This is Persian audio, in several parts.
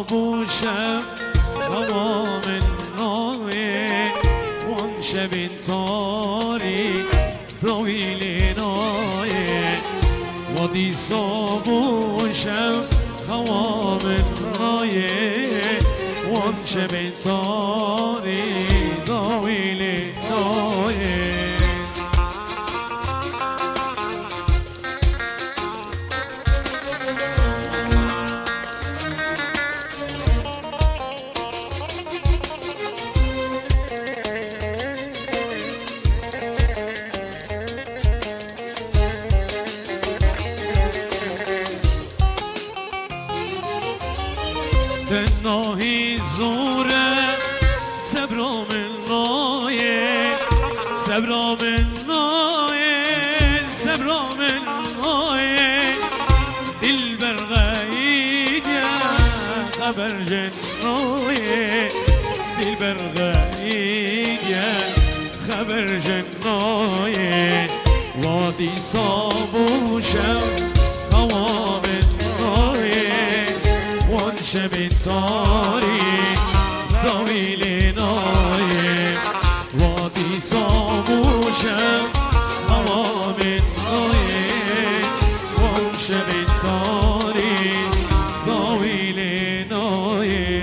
صاب وشب هوا من نايه وان شب تاریک روی لنایه وادی صاب وشب هوا من نایه وان شب تاریک روی لنایه ناهی زوره صبرا من نایه صبرا من نایه صبرا من نایه دل برغید خبر جنایه دل برغید خبر جنایه وادی صاب و شب هوا من نایه وان شب تاریک روی لنایه وادی صاب و شب هوا من نایه وان شب تاریک روی لنایه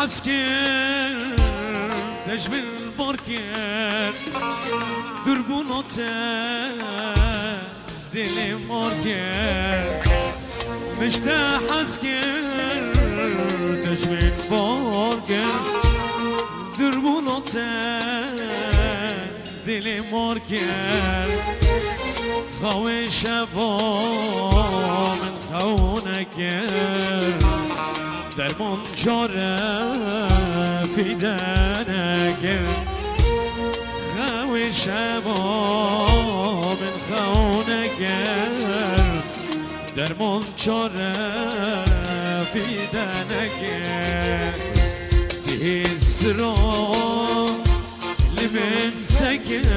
حسكر تجمل باركر دربوناته دل ماركر مشتاح حسكر تجمل باركر دربوناته دل ماركر خوي شفا من خونكر درمان چاره فیدنه کرد خوی شبا من خونه کرد درمان چاره فیدنه کرد دیست را لبن سکن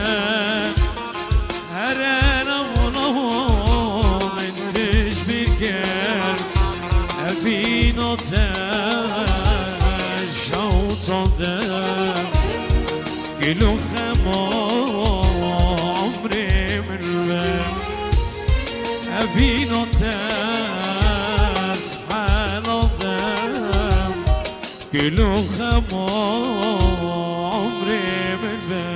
هر نمونا من تشبیر کرد افیناته شوطاده گلو خما عمری من بر افیناته سحلاده گلو خما عمری من بر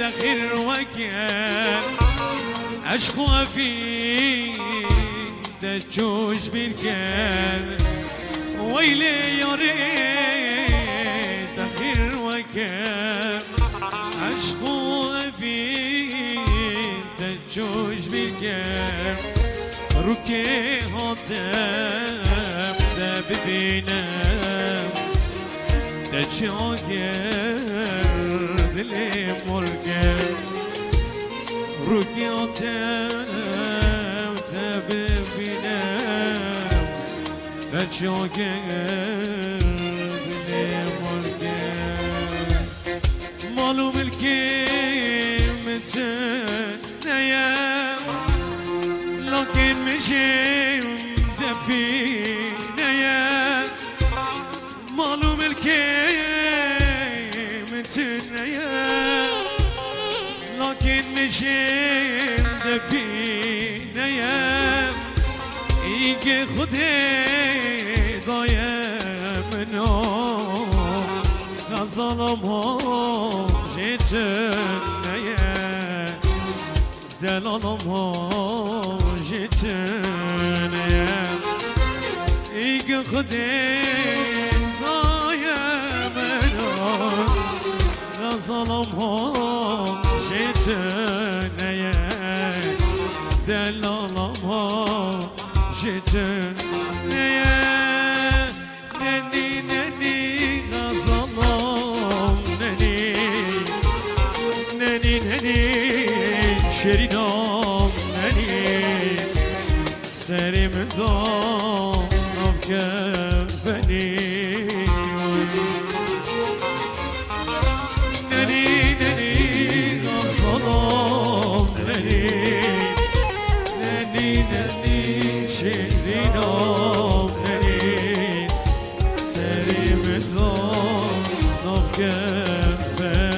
دخير وكان عشقوا في دجوج بالكان ويلي يا ريت دخير وكان عشقوا في دجوج بالكان ركي هاتم ده ببينم دجاجر دل مرگم رکیاتم تا ببینم دجاجر دل مرگم مالو ملکی متنیم نشم دفينة يا معلوم الكيم تنيا لكن نشم دفينة يا إيجي خدي ضايا منو ظلمهم جيتنا يا دلالهم جيتنا يا إيجي خدي ضايا منو ظلمهم جيتنا يا دلالهم جيتنا يا نني نني ظلم نني نني نني شرينام نني سري من ضام كفني نني نني ظلم نني نني نني شرينام نني سري من ضام كفني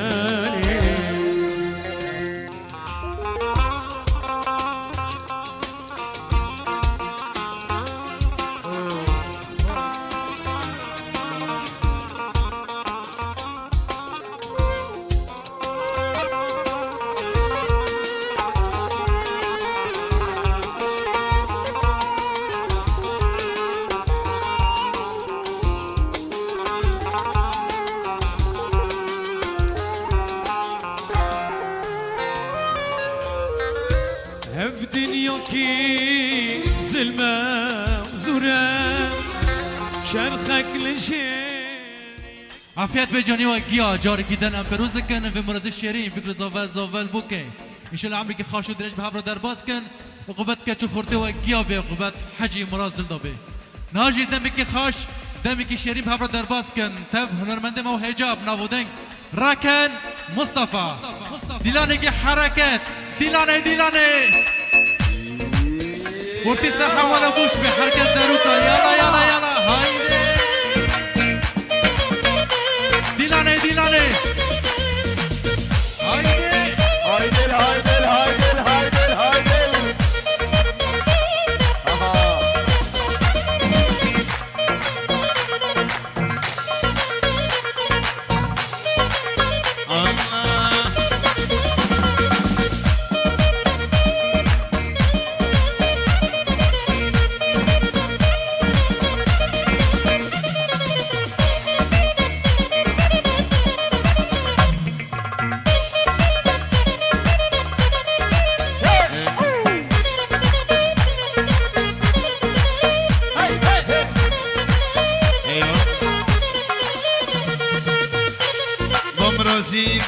هف دنياكي ظلمة وزورة شرخك لشي عافیت به جانی و گیا جاری کیدن امپروز کن و مرز شیرین فکر زاول بوکه انشالله عمری که خاشو درش به هفر درباز کن عقوبت کچو خورده و گیا به عقوبت حجی مراد زلدا به ناجی دمی که خاش دمی که شیرین به هفر درباز کن تب هنرمند ما و حجاب نابودنگ راکن مصطفى دیلانه که حرکت دیلانه ورتي صحة ولا بوش بحركة زاروكا يلا هايدي ديلاني هايدي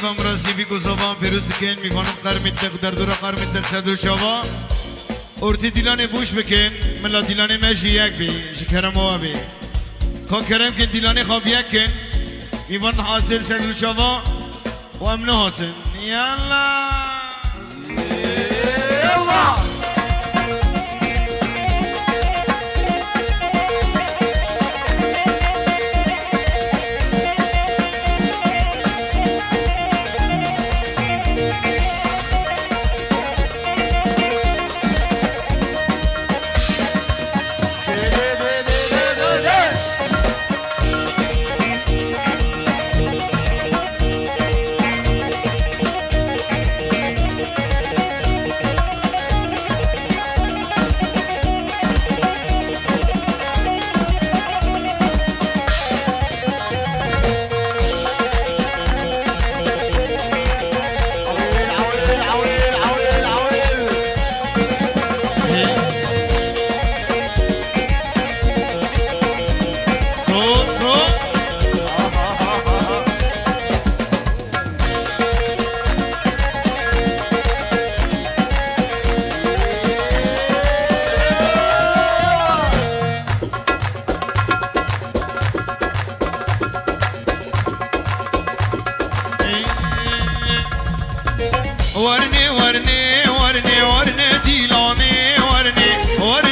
بامرازی بی گذابان پیروز کن میوانم قرمید تک در دورا قرمید تک صدر شوا ارتی دیلان بوش بکن ملا دیلان مشی یک بی شکرم آوا بی که کرم کن دیلان خواب یک کن میوان حاصل صدر شوا و امنه حاصل یالله ورني ورني ورني ورني ديلاني ورني ورني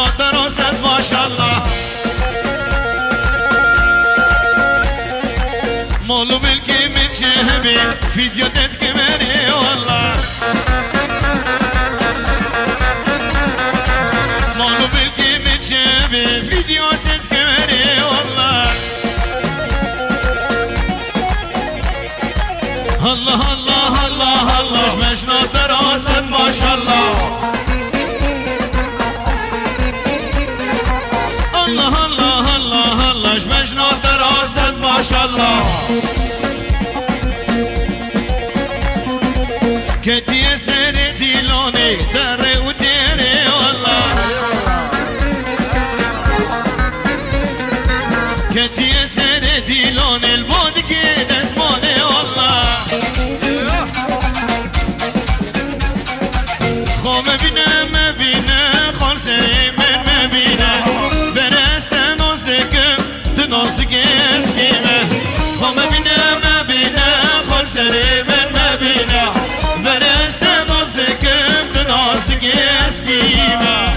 مجنون دراست ماشالله مالو ملکی متشهبی فیدیو تتکمنی والله مالو ملکی متشهبی فیدیو تتکمنی والله الله الله الله الله مجنون دراست ماشالله الله الله الله الله مجنون دراست ماشالله كتي سر ديلوني در وديري والله كتي سر ديلوني البود كده اسموني والله خو مبينه خال سري من مبينه برست نازدكم تنازدك اسكيمه خو مبينه خال سري من مبينه برست نازدكم تنازدك اسكيمه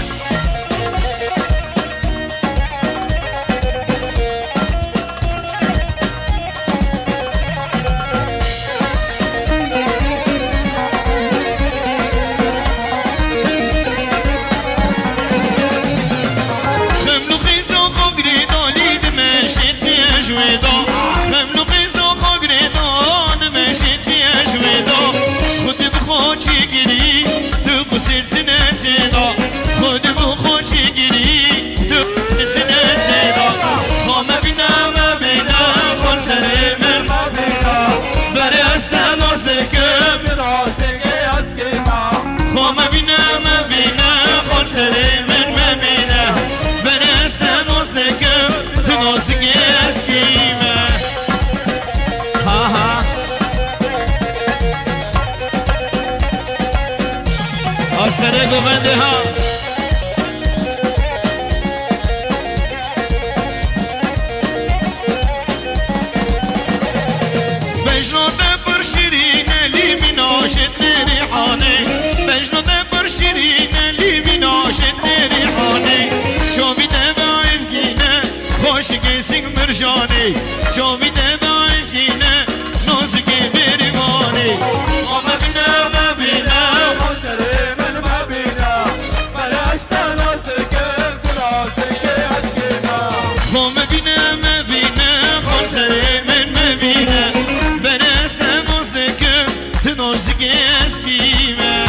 سره گوونده ها بجنوده بر شیرین لیمی ناشد ریحانه بجنوده بر شیرین لیمی ناشد ریحانه چومیده به افگینه خوشگی سنگ مرجانه چومیده به افگینه نازگی بریمانه آمه بینه مبینه خوشره مبینه خال سری من مبینه برست نازدکم تنازدک اسکیمه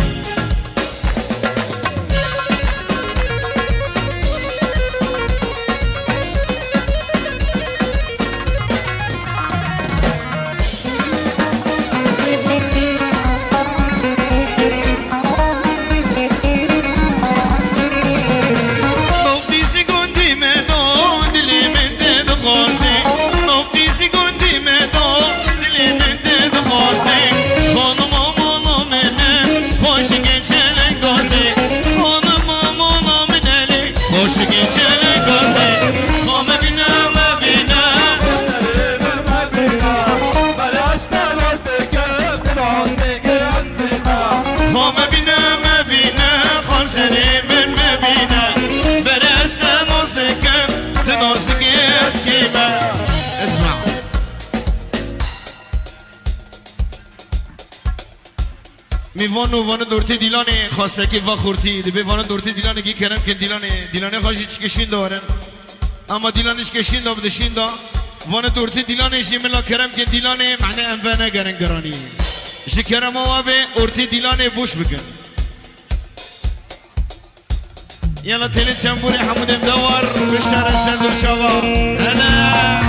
میوان دورتی دیلانه خواسته که و خورتی دی بیوان دورتی دیلانه گی کرم که دیلانه خوشی چی کشین دارن اما دیلانش کشین دا بدشین دا وان دورتی دیلانه شی ملا کرم که دیلانه معنی انفه نگرن گرانی شی کرم آوه اورتی دیلانه بوش بکن یلا تیلی تنبوری حمود امدوار بشار سندر چاوا هلا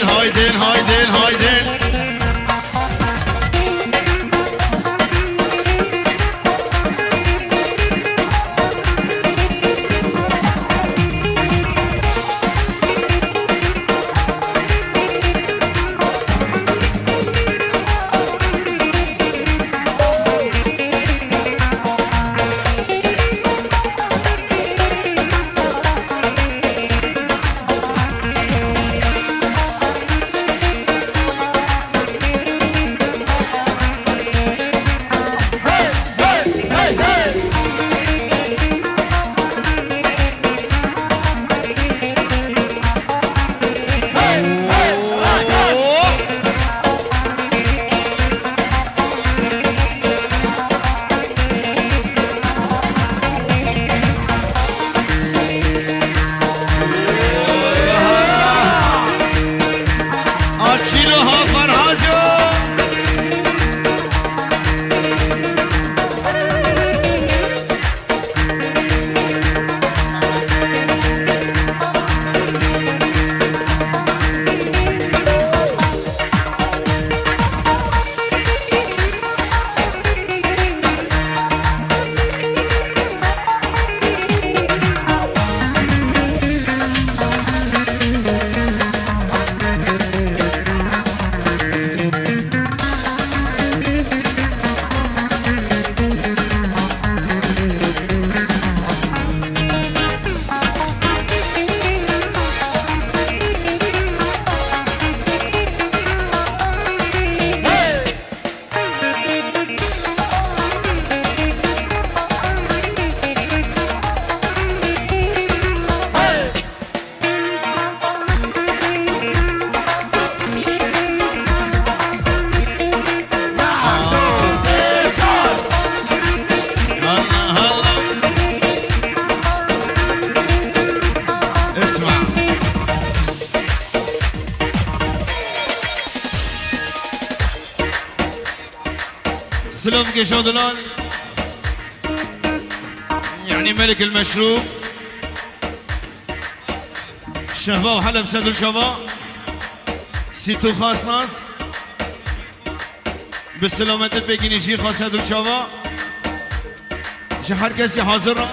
هايدين هايدين هايدين هايدين سلام كشودلان يعني ملك المشروب شهبا وحلب سد الشبا سيتو خاص ناس بالسلامة بيجيني شي خاص سد الشبا شهر كسي حاضر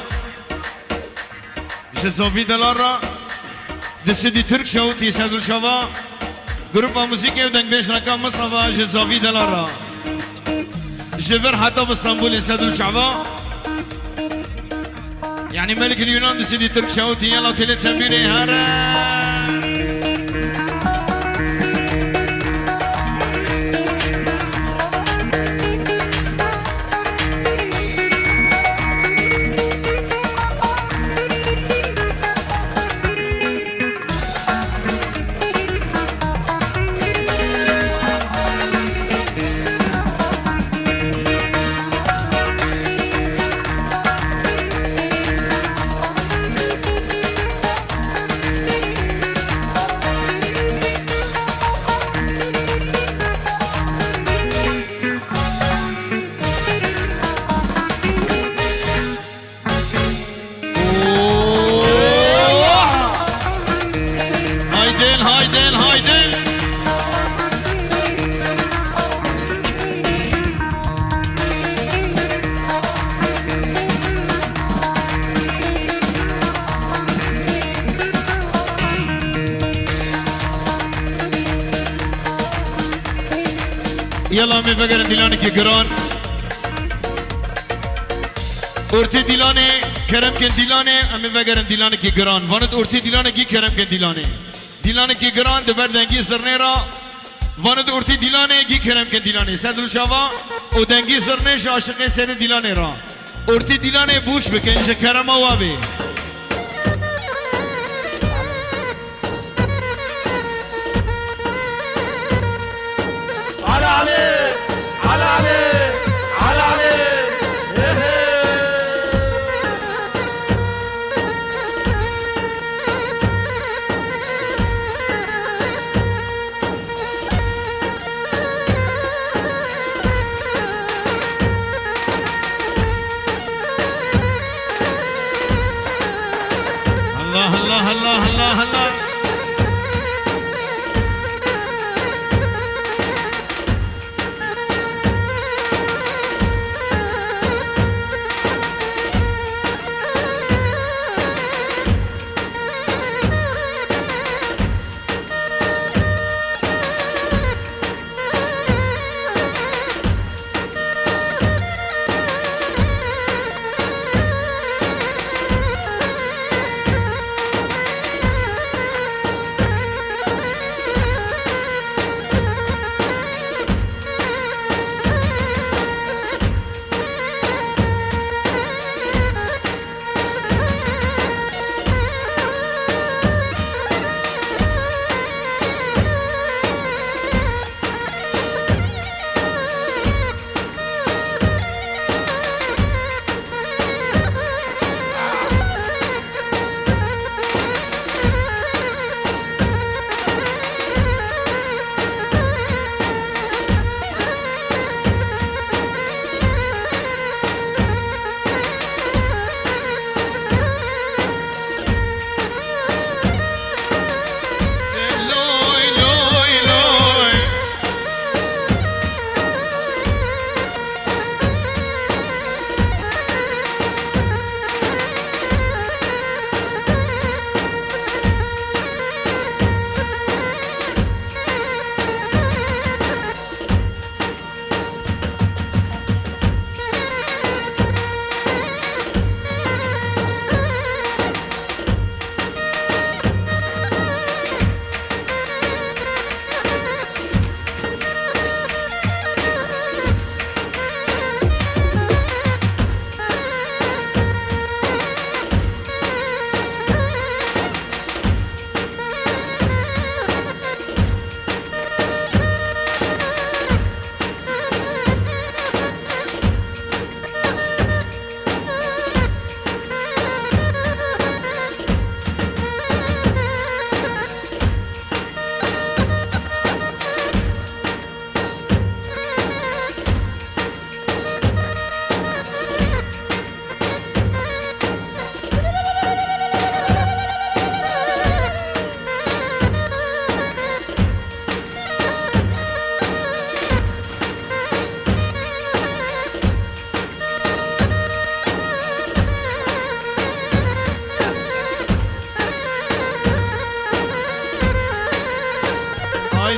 جزافي دلارا دسدي ترك شوتي سد الشبا جروب موسيقى ودنگ بيش رقم مصرفا جزافي دلارا جبر حتى باسطنبول يسدوا الشعباء يعني ملك اليونان دي سيدي ترك شاوتي يلا كل تنبيري هرا يلا مي فكر ديلاني كي جران اورتي ديلاني كرم كن ديلاني امي فكر ديلاني كي جران واند اورتي ديلاني كي كرم كن ديلاني كي جران دبر دنگي سرنيرا واند اورتي ديلاني كي كرم كن ديلاني سدل شوا او دنگي سرنيش عاشق سن ديلاني را اورتي ديلاني بوش بكن ش كرم وابي على عليك على عليك على عليك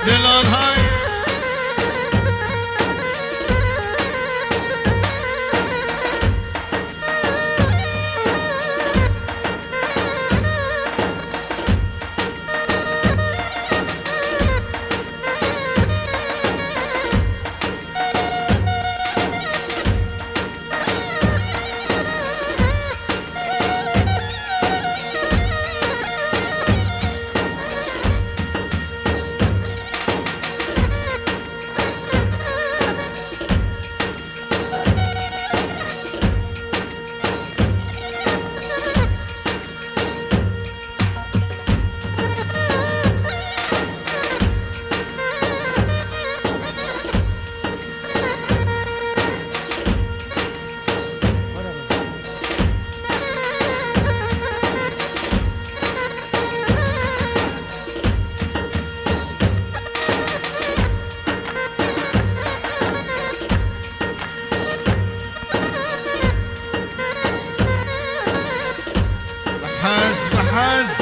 دلال هاي بحز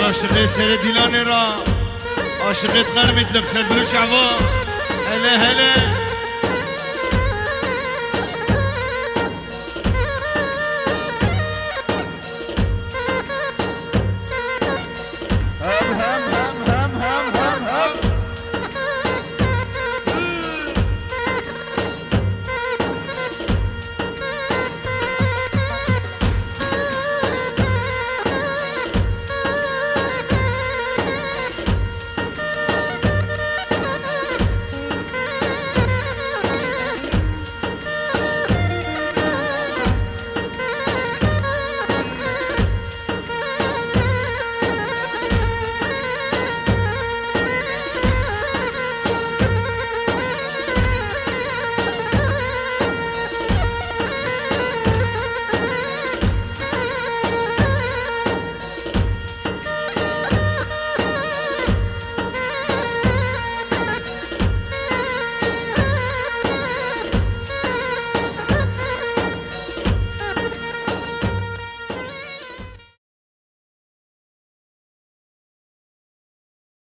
عاشقي سر ديلاني را عاشقي تغرمت لك سر دروش عبا هلا هلا